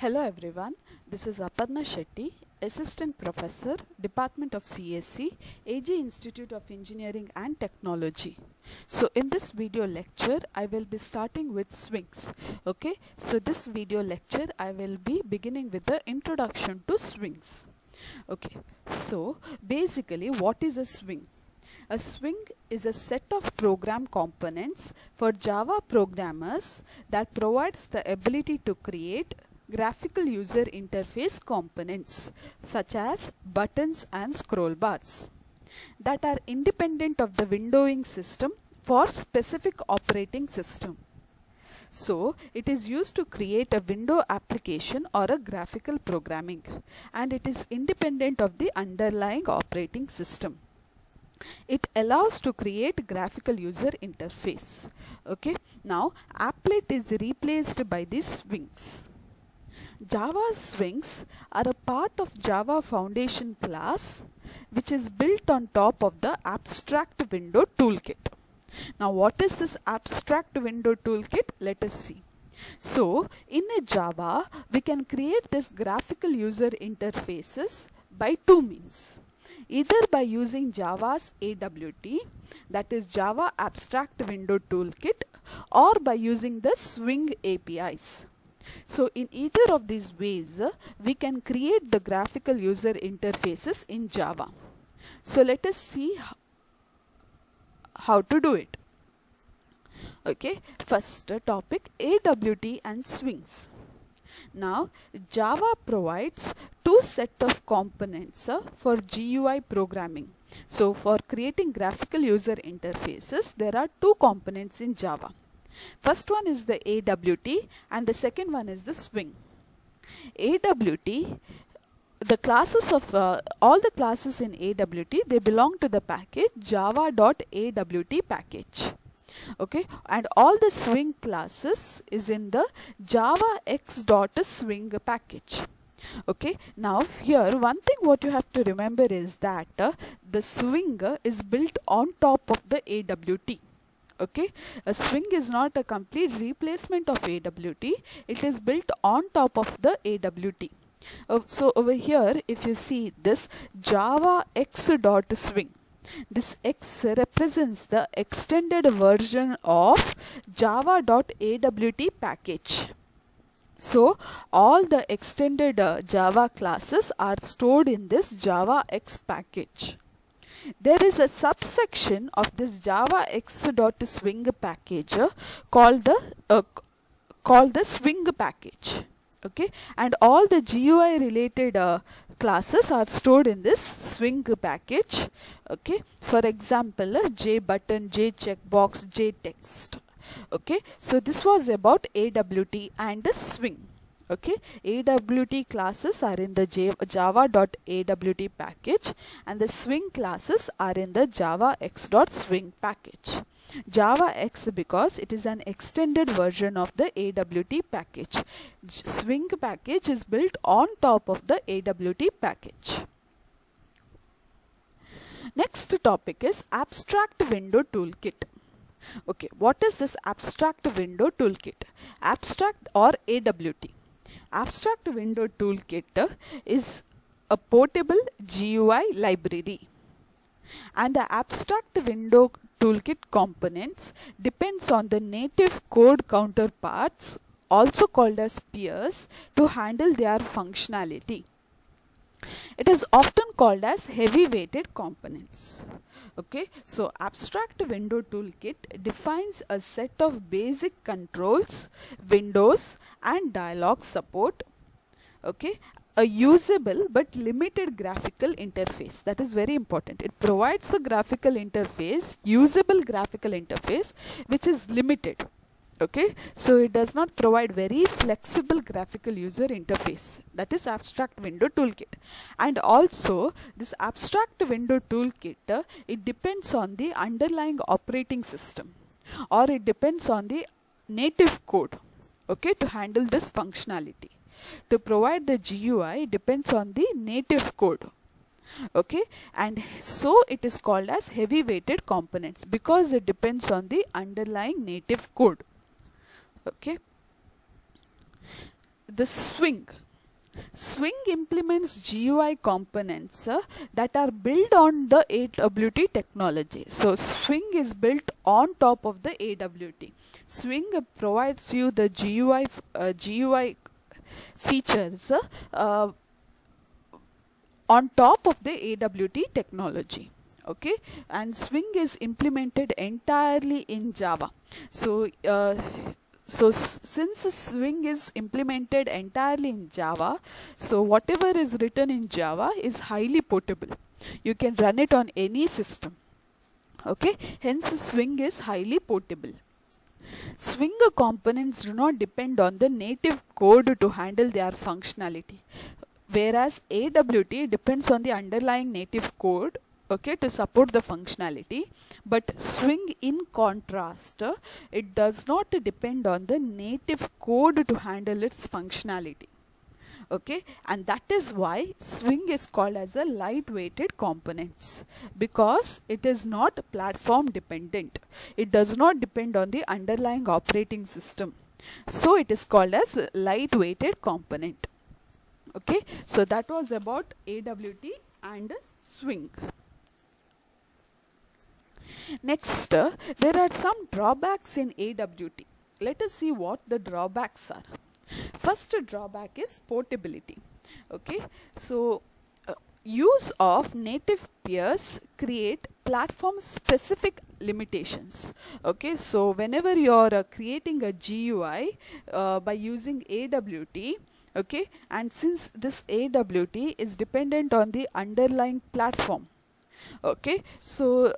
Hello everyone, this is Aparna Shetty, Assistant Professor, Department of CSC, AG Institute of Engineering and Technology. So in this video lecture, I will be starting with swings. Okay, so this video lecture, I will be beginning with the introduction to swings. Okay, so basically what is a swing? A swing is a set of program components for Java programmers that provides the ability to create graphical user interface components such as buttons and scroll bars that are independent of the windowing system for specific operating system. So it is used to create a window application or a graphical programming, and it is independent of the underlying operating system. It allows to create graphical user interface. Okay, now applet is replaced by these swings. Java swings are a part of Java Foundation class which is built on top of the abstract window toolkit. Now what is this abstract window toolkit? Let us see. So in a Java we can create this graphical user interfaces by two means. Either by using Java's AWT, that is Java Abstract Window Toolkit, or by using the Swing APIs. So in either of these ways, we can create the graphical user interfaces in Java. So let us see how to do it. Okay, first topic, AWT and swings. Now Java provides two set of components for GUI programming. So for creating graphical user interfaces, there are two components in Java. First one is the AWT and the second one is the swing. AWT, the classes of all the classes in AWT, they belong to the package java.awt package. Okay, and all the swing classes is in the javax.swing package. Okay, now here one thing what you have to remember is that the swing is built on top of the AWT. Okay, a swing is not a complete replacement of AWT, it is built on top of the AWT. So over here if you see this javax.swing, this X represents the extended version of java.awt package. So all the extended Java classes are stored in this javax package. There is a subsection of this javax.swing package called the swing package. Okay, and all the GUI related classes are stored in this swing package. Okay, for example JButton, JCheckbox, JText. Okay, so this was about AWT and the swing. Okay, AWT classes are in the java.awt package and the swing classes are in the javax.swing package. JavaX because it is an extended version of the AWT package. Swing package is built on top of the AWT package. Next topic is Abstract Window Toolkit. Okay, what is this Abstract Window Toolkit? Abstract or AWT. Abstract Window Toolkit is a portable GUI library, and the Abstract Window Toolkit components depends on the native code counterparts, also called as peers, to handle their functionality. It is often called as heavy weighted components. Okay, so Abstract Window Toolkit defines a set of basic controls, windows and dialog support. Okay, a usable but limited graphical interface. That is very important. It provides the graphical interface, usable graphical interface, which is limited. Okay, so it does not provide very flexible graphical user interface. That is Abstract Window Toolkit. And also this Abstract Window Toolkit, it depends on the underlying operating system, or it depends on the native code, okay, to handle this functionality. To provide the GUI depends on the native code. Okay, and so it is called as heavy weighted components because it depends on the underlying native code. Okay, the Swing. Swing implements GUI components that are built on the AWT technology. So Swing is built on top of the AWT. Swing provides you the GUI features on top of the AWT technology. Okay, and Swing is implemented entirely in Java. So since Swing is implemented entirely in Java, so whatever is written in Java is highly portable. You can run it on any system. Okay, hence Swing is highly portable. Swing components do not depend on the native code to handle their functionality, whereas AWT depends on the underlying native code, okay, to support the functionality. But Swing, in contrast, it does not depend on the native code to handle its functionality. Okay, and that is why Swing is called as a lightweighted components, because it is not platform dependent. It does not depend on the underlying operating system. So it is called as lightweighted component. Okay, so that was about AWT and Swing. Next, there are some drawbacks in AWT. Let us see what the drawbacks are. First drawback is portability. Okay, so use of native peers create platform specific limitations. Okay, so whenever you are creating a GUI by using AWT, okay, and since this AWT is dependent on the underlying platform, okay, so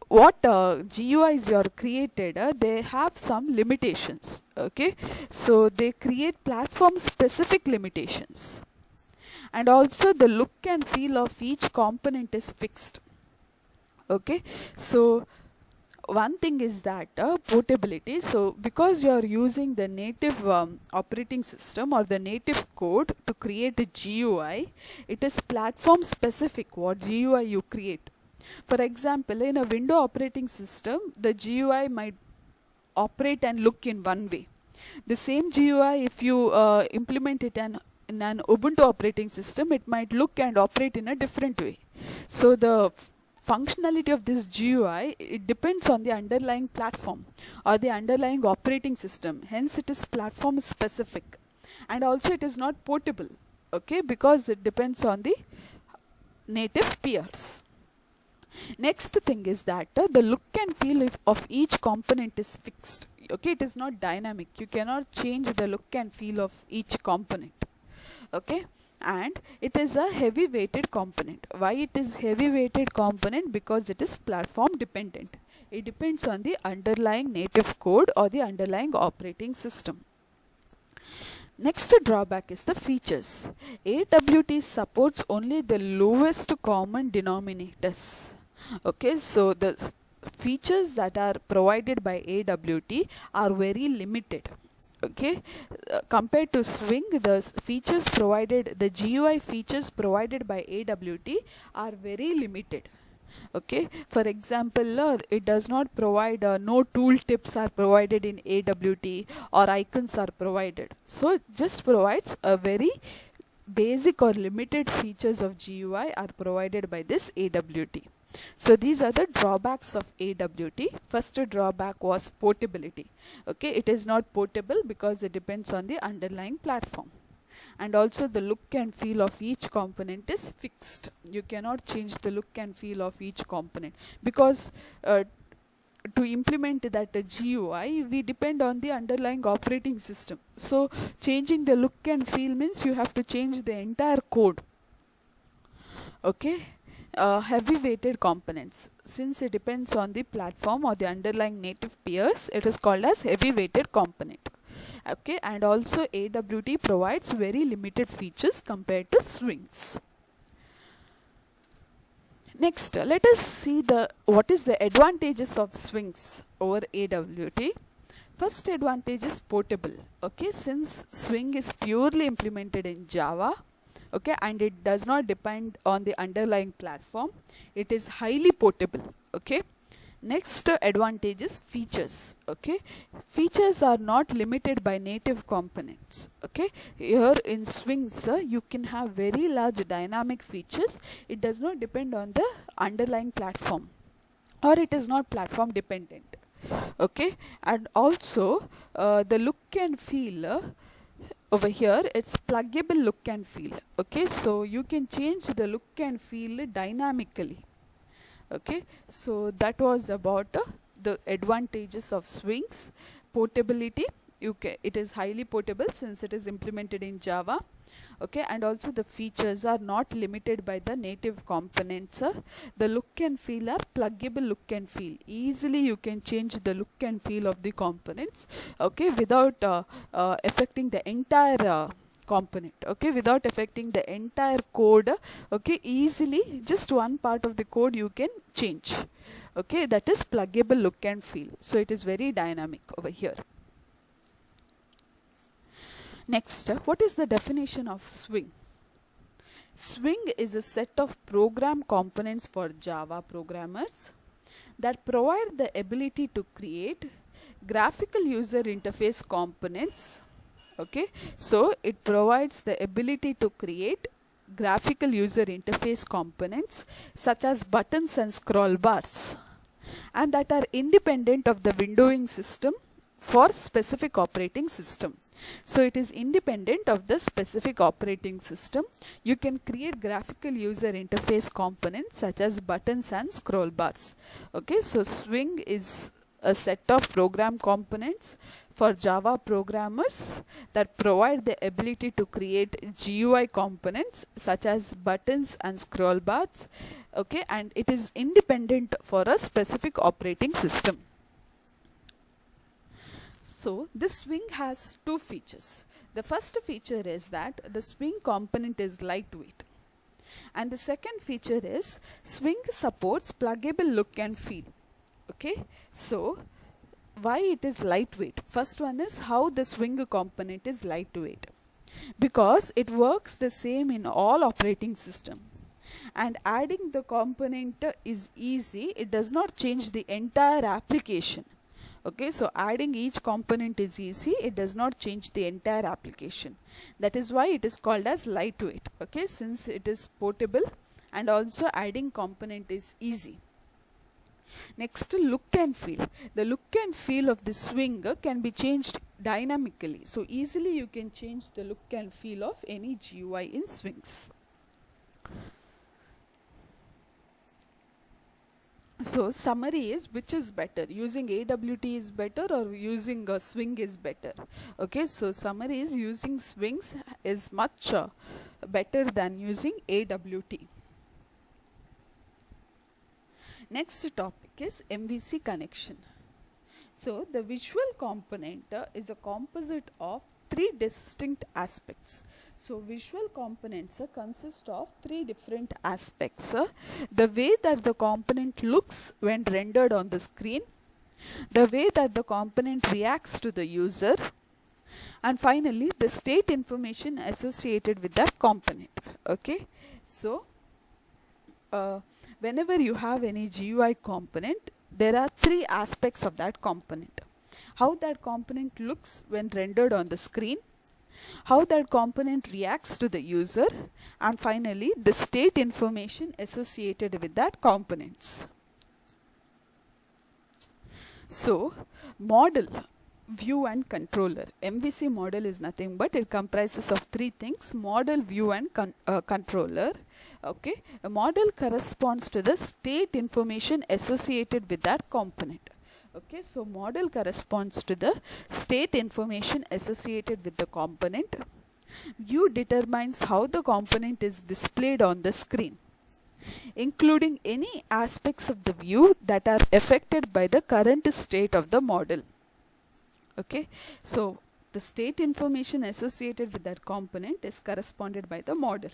what GUIs you are created, they have some limitations. Okay, so they create platform specific limitations, and also the look and feel of each component is fixed. Okay, so one thing is that portability. So because you are using the native operating system or the native code to create a GUI, it is platform specific what GUI you create. For example, in a Windows operating system, the GUI might operate and look in one way. The same GUI, if you implement it in an Ubuntu operating system, it might look and operate in a different way. So the functionality of this GUI, it depends on the underlying platform or the underlying operating system. Hence, it is platform specific, and also it is not portable. Okay, because it depends on the native peers. Next thing is that the look and feel of each component is fixed. Okay, it is not dynamic. You cannot change the look and feel of each component. Okay, and it is a heavy weighted component. Why it is heavy weighted component? Because it is platform dependent. It depends on the underlying native code or the underlying operating system. Next drawback is the features. AWT supports only the lowest common denominators. Okay, so the features that are provided by AWT are very limited. Okay, compared to Swing, the features provided, the GUI features provided by AWT are very limited. Okay, for example, it does not provide no tooltips are provided in AWT, or icons are provided. So it just provides a very basic or limited features of GUI are provided by this AWT. So these are the drawbacks of AWT. First drawback was portability. Okay, it is not portable because it depends on the underlying platform. And also the look and feel of each component is fixed. You cannot change the look and feel of each component, because to implement that GUI, we depend on the underlying operating system. So changing the look and feel means you have to change the entire code. Okay, heavy weighted components. Since it depends on the platform or the underlying native peers, it is called as heavy weighted component. Okay, and also AWT provides very limited features compared to Swings. Next, let us see what is the advantages of Swings over AWT. First advantage is portable. Okay, since Swing is purely implemented in Java, okay, and it does not depend on the underlying platform, it is highly portable. Okay, Next advantage is features. Okay, features are not limited by native components. Okay, here in Swings you can have very large dynamic features. It does not depend on the underlying platform, or it is not platform dependent. Okay, and also the look and feel over here, it's pluggable look and feel. Okay, so you can change the look and feel dynamically. Okay, so that was about the advantages of Swings. Portability, it is highly portable since it is implemented in Java. Okay, and also the features are not limited by the native components. The look and feel are pluggable look and feel. Easily you can change the look and feel of the components, okay, without affecting the entire component. Okay, without affecting the entire code. Okay, easily just one part of the code you can change. Okay, that is pluggable look and feel. So it is very dynamic over here. Next, what is the definition of Swing? Swing is a set of program components for Java programmers that provide the ability to create graphical user interface components. Okay, so it provides the ability to create graphical user interface components such as buttons and scroll bars, and that are independent of the windowing system for specific operating system. So it is independent of the specific operating system. You can create graphical user interface components such as buttons and scroll bars. Okay, so Swing is a set of program components for Java programmers that provide the ability to create GUI components such as buttons and scroll bars. Okay, and it is independent for a specific operating system. So this Swing has two features. The first feature is that the Swing component is lightweight, and the second feature is Swing supports pluggable look and feel. Okay, so why it is lightweight? First one is how the Swing component is lightweight, because it works the same in all operating system, and adding the component is easy. It does not change the entire application. Okay, so adding each component is easy. It does not change the entire application. That is why it is called as lightweight. Okay, since it is portable and also adding component is easy. Next, look and feel. The look and feel of the Swing can be changed dynamically. So easily you can change the look and feel of any GUI in Swings. So summary is, which is better, using AWT is better or using Swing is better? Okay, so summary is using Swings is much better than using AWT. Next topic is MVC connection. So the visual component is a composite of three distinct aspects. So visual components consist of three different aspects. The way that the component looks when rendered on the screen, the way that the component reacts to the user, and finally the state information associated with that component. Okay, so whenever you have any GUI component, there are three aspects of that component. How that component looks when rendered on the screen, how that component reacts to the user, and finally the state information associated with that components. So model, view and controller. MVC model is nothing but it comprises of three things: model, view and controller. Okay, a model corresponds to the state information associated with that component. Okay, so model corresponds to the state information associated with the component. View determines how the component is displayed on the screen, including any aspects of the view that are affected by the current state of the model. Okay, so the state information associated with that component is corresponded by the model.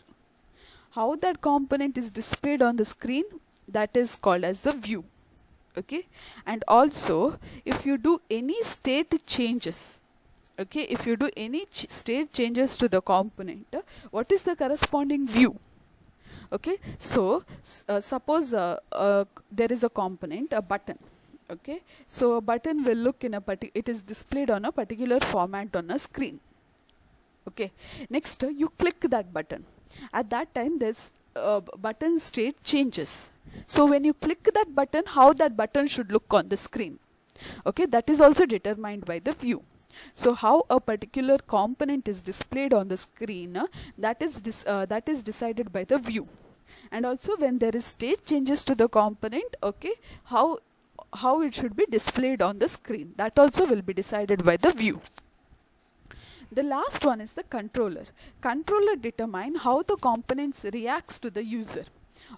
How that component is displayed on the screen, that is called as the view. Okay, and also if you do any state changes, okay, if you do any state changes to the component, what is the corresponding view? Okay, so suppose there is a component, a button. Okay, so a button will look in a it is displayed on a particular format on a screen. Okay, next you click that button. At that time this button state changes. So when you click that button, how that button should look on the screen, okay, that is also determined by the view. So how a particular component is displayed on the screen, that is decided by the view. And also when there is state changes to the component, okay, how it should be displayed on the screen, that also will be decided by the view. The last one is the controller. Controller determine how the components reacts to the user,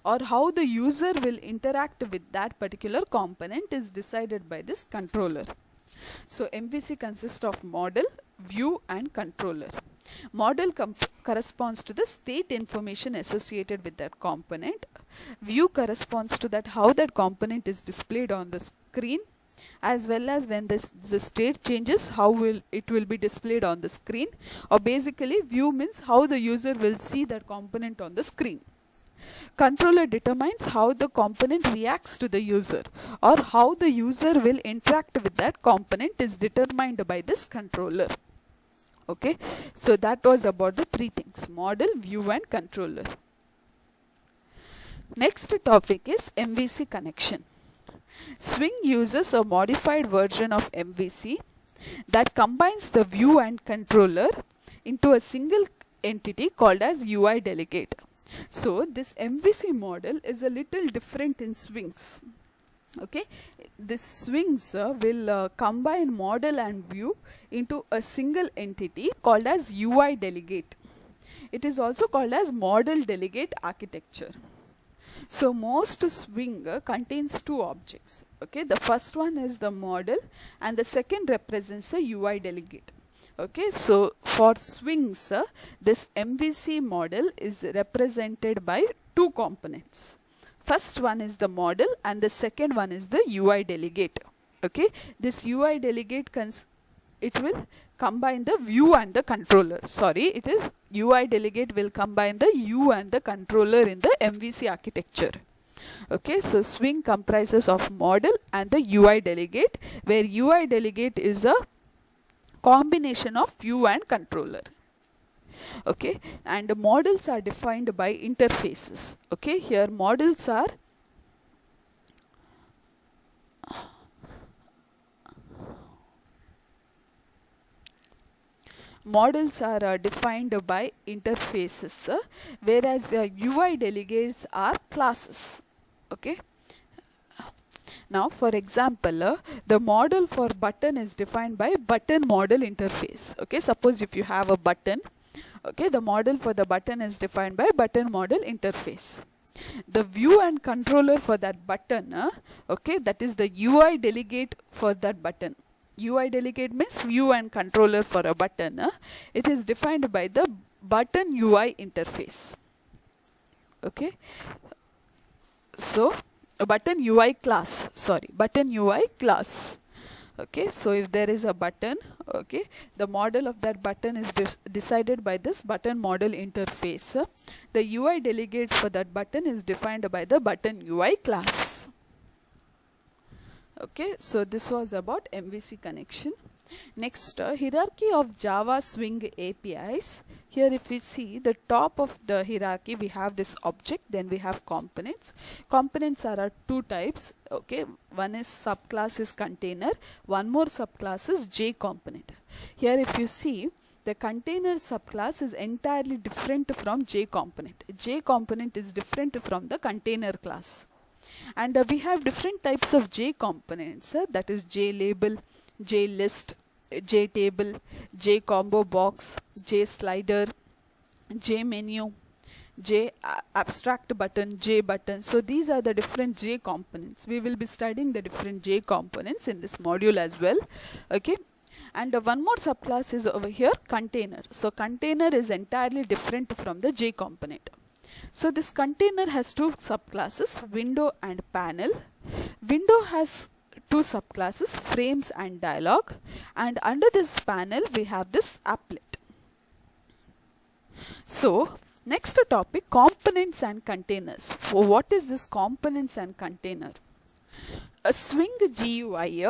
or how the user will interact with that particular component is decided by this controller. So MVC consists of model, view and controller. Model corresponds to the state information associated with that component. View corresponds to that how that component is displayed on the screen, as well as when the state changes, how it will be displayed on the screen. Or basically view means how the user will see that component on the screen. Controller determines how the component reacts to the user, or how the user will interact with that component is determined by this controller. Okay, so that was about the three things: model, view and controller. Next topic is MVC connection. Swing uses a modified version of MVC that combines the view and controller into a single entity called as UI delegate. So this MVC model is a little different in swings. Okay, this swings will combine model and view into a single entity called as UI delegate. It is also called as model delegate architecture. So most swing contains two objects. Okay, the first one is the model and the second represents the UI delegate. Okay, so for swings, this MVC model is represented by two components. First one is the model and the second one is the UI delegate. Okay, this UI delegate it will combine the view and the controller. Sorry, it is UI delegate will combine the view and the controller in the MVC architecture. Okay, so swing comprises of model and the UI delegate, where UI delegate is a combination of view and controller. Okay, and models are defined by interfaces. Okay, here models are defined by interfaces, whereas UI delegates are classes. Okay, now for example, the model for button is defined by button model interface. Okay, suppose if you have a button, okay, the model for the button is defined by button model interface. The view and controller for that button, okay, that is the UI delegate for that button. UI delegate means view and controller for a button. It is defined by the button UI interface. Okay, so a button UI class, button UI class. Okay, so if there is a button, okay, the model of that button is decided by this button model interface. The UI delegate for that button is defined by the button UI class. Okay, so this was about MVC connection. Next, hierarchy of Java Swing APIs. Here if we see the top of the hierarchy, we have this object, then we have components. Components are two types. Okay, one is subclass is container, one more subclass is JComponent. Here if you see, the container subclass is entirely different from JComponent. JComponent is different from the container class. And we have different types of JComponents, that is JLabel, JList, JTable, JCombo box, JSlider, JMenu, JAbstract button, JButton. So these are the different JComponents. We will be studying the different JComponents in this module as well. Okay, and one more subclass is over here, container. So container is entirely different from the JComponent. So this container has two subclasses, window and panel. Window has two subclasses, frames and dialog, and under this panel we have this applet. So next topic, components and containers. So what is this components and container? A Swing GUI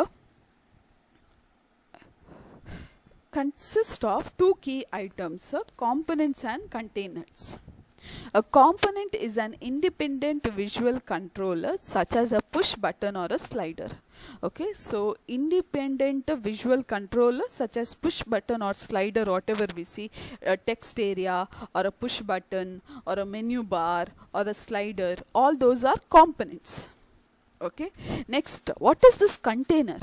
consists of two key items, components and containers. A component is an independent visual controller such as a push button or a slider. Okay, so independent visual controller such as push button or slider, whatever we see, a text area or a push button or a menu bar or a slider, all those are components. Okay, next, what is this container?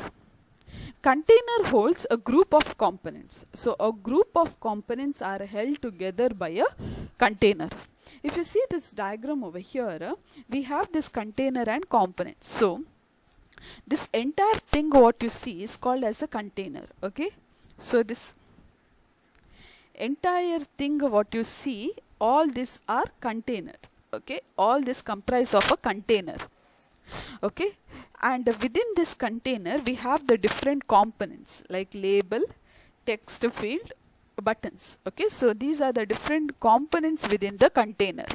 Container holds a group of components. So a group of components are held together by a container. If you see this diagram over here, we have this container and components. So this entire thing what you see is called as a container. Okay, so this entire thing what you see, all these are containers. Okay, all this comprise of a container. Okay, and within this container we have the different components like label, text field, buttons. Okay, so these are the different components within the container.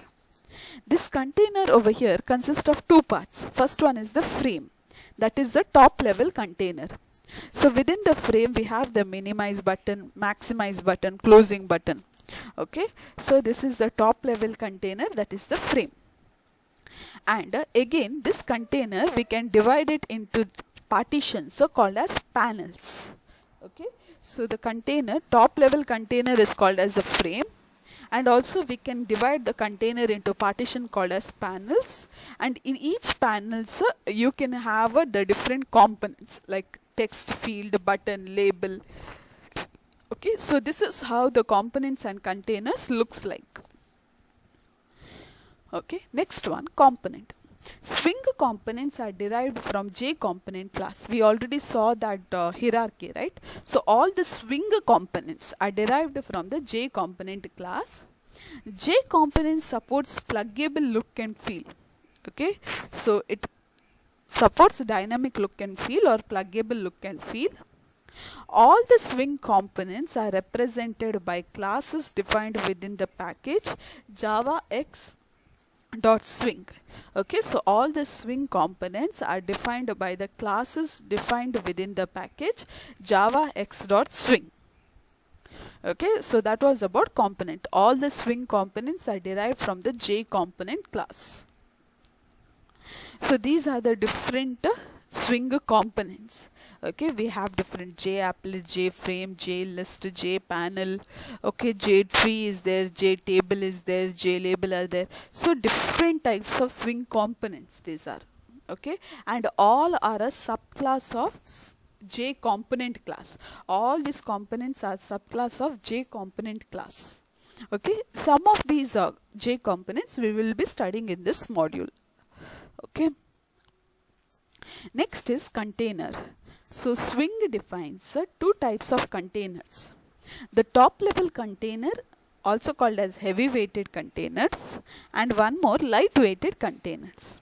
This container over here consists of two parts. First one is the frame, that is the top level container. So within the frame we have the minimize button, maximize button, closing button. Okay, so this is the top level container, that is the frame. And again, this container we can divide it into partitions, so called as panels. Okay, so the container, top level container is called as the frame, and also we can divide the container into partition called as panels, and in each panels you can have the different components like text field, button, label. Okay, so this is how the components and containers looks like. Okay, next one, component. Swing components are derived from J component class. We already saw that hierarchy, right? So all the swing components are derived from the J component class. J component supports pluggable look and feel. Okay, so it supports dynamic look and feel or pluggable look and feel. All the swing components are represented by classes defined within the package JavaX dot swing. Okay, so all the swing components are defined by the classes defined within the package JavaX dot swing. Okay, so that was about component. All the swing components are derived from the J component class. So these are the different swing components. Okay, we have different JApplet, JFrame, JList, JPanel. Okay, JTree is there, JTable is there, JLabel are there. So different types of swing components these are. Okay, and all are a subclass of J component class. All these components are subclass of J component class. Okay, some of these J components we will be studying in this module. Okay, next is container. So Swing defines two types of containers. The top level container, also called as heavy weighted containers, and one more light weighted containers.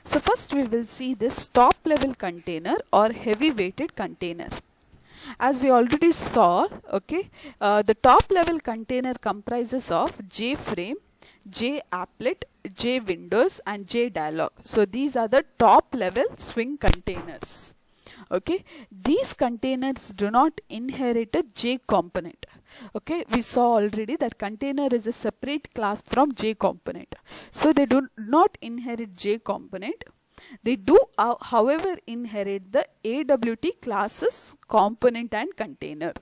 So first we will see this top level container or heavy weighted container. As we already saw, okay, the top level container comprises of JFrame, JApplet, JWindows and JDialog. So these are the top level swing containers. Okay, these containers do not inherit a J component. Okay, we saw already that container is a separate class from J component. So they do not inherit J component. They do, however, inherit the AWT classes component and container.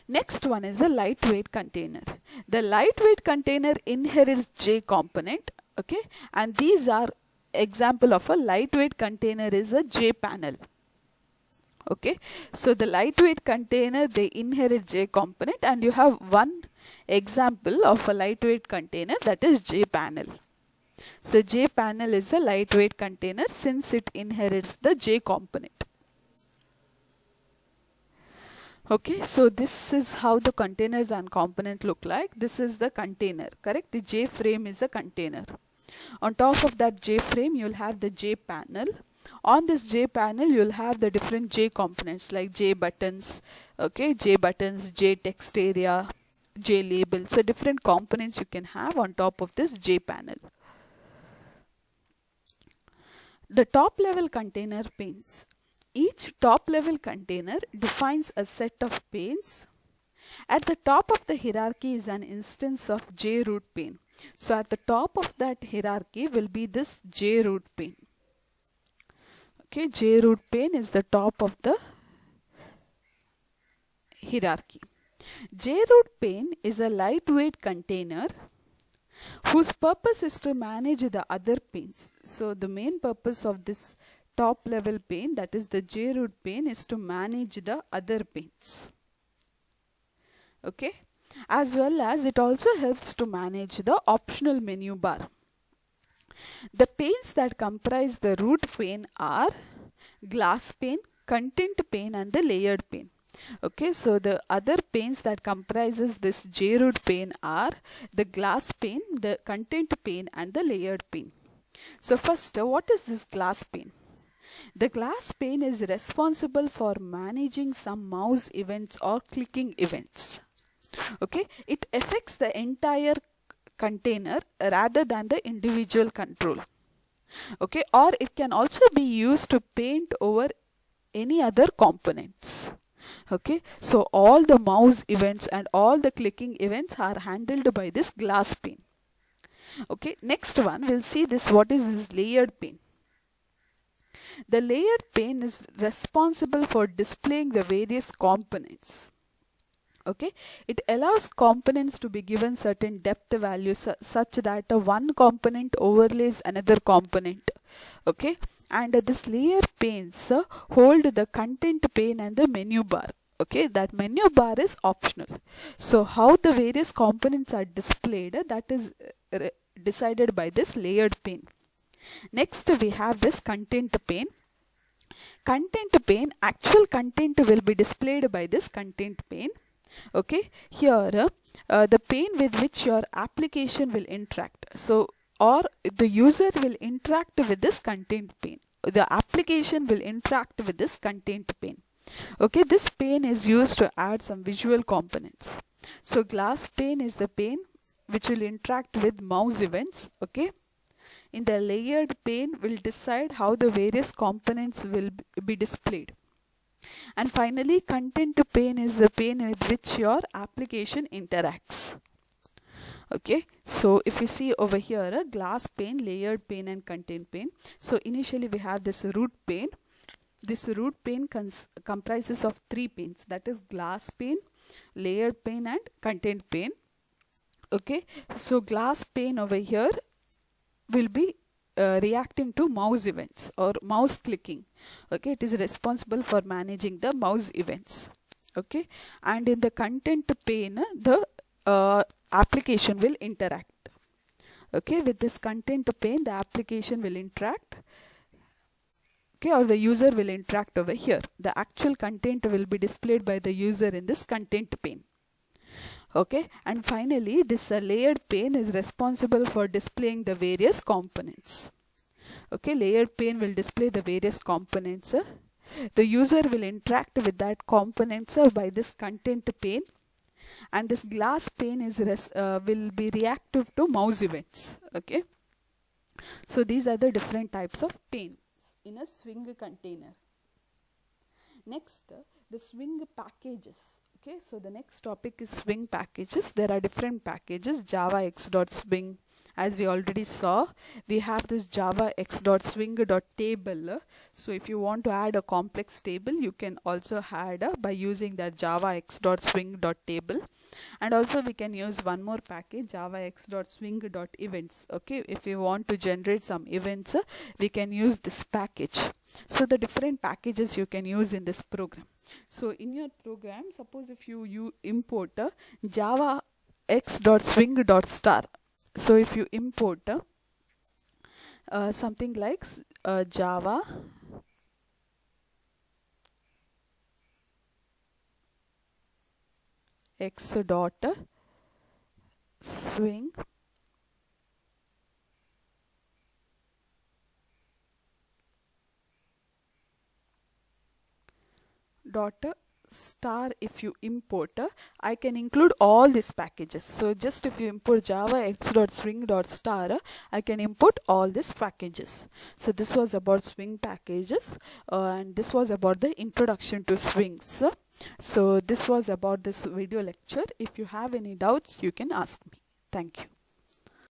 Next one is a lightweight container. The lightweight container inherits J component. Okay, and these are example of a lightweight container is a JPanel. Okay, so the lightweight container they inherit J component, and you have one example of a lightweight container, that is JPanel. So JPanel is a lightweight container since it inherits the J component. Okay, so this is how the containers and component look like. This is the container, correct? The JFrame is a container. On top of that JFrame, you'll have the JPanel. On this JPanel, you'll have the different J components like JButtons, okay, JButtons, JText area, JLabel. So different components you can have on top of this JPanel. The top level container panes. Each top level container defines a set of panes. At the top of the hierarchy is an instance of J root pane. So at the top of that hierarchy will be this J root pane. Okay, J root pane is the top of the hierarchy. J root pane is a lightweight container whose purpose is to manage the other panes. So the main purpose of this top level pane, that is the J root pane, is to manage the other panes. Okay, as well as it also helps to manage the optional menu bar. The panes that comprise the root pane are glass pane, content pane and the layered pane. Okay, so the other panes that comprises this J root pane are the glass pane, the content pane and the layered pane. So first, what is this glass pane? The glass pane is responsible for managing some mouse events or clicking events. Okay, it affects the entire container rather than the individual control. Okay, or it can also be used to paint over any other components. Okay, so all the mouse events and all the clicking events are handled by this glass pane. Okay, next one we'll see this, what is this layered pane. The layered pane is responsible for displaying the various components. Okay, it allows components to be given certain depth values such that one component overlays another component. Okay, and this layer panes hold the content pane and the menu bar. Okay, that menu bar is optional. So how the various components are displayed, that is decided by this layered pane. Next we have this content pane. Content pane, actual content will be displayed by this content pane. Okay, here the pane with which your application will interact. So, or the user will interact with this content pane. The application will interact with this content pane. Okay, this pane is used to add some visual components. So, glass pane is the pane which will interact with mouse events. Okay, in the layered pane will decide how the various components will be displayed. And finally, content pane is the pane with which your application interacts. Okay, so if you see over here, a glass pane, layered pane and content pane. So initially we have this root pane. This root pane comprises of three panes, that is glass pane, layered pane and content pane. Okay, so glass pane over here will be reacting to mouse events or mouse clicking. Okay, it is responsible for managing the mouse events. Okay, and in the content pane the application will interact. Okay, with this content pane the application will interact. Okay, or the user will interact over here. The actual content will be displayed by the user in this content pane. Okay, and finally this layered pane is responsible for displaying the various components. Okay, layered pane will display the various components. The user will interact with that components by this content pane, and this glass pane is will be reactive to mouse events. Okay, so these are the different types of panes in a Swing container. Next, the Swing packages. Okay, so the next topic is Swing packages. There are different packages. Java X.Swing, as we already saw. We have this Java X.Swing.table. So if you want to add a complex table, you can also add by using that Java X.Swing.table. And also we can use one more package, Java X.Swing.events. Okay, if you want to generate some events, we can use this package. So the different packages you can use in this program. So in your program, suppose if you import Java X.Swing.star. So if you import something like Java X.Swing star if you import, I can include all these packages. So just if you import java x.swing.star, I can import all these packages. So this was about Swing packages, and this was about the introduction to Swings. So this was about this video lecture. If you have any doubts, you can ask me. Thank you.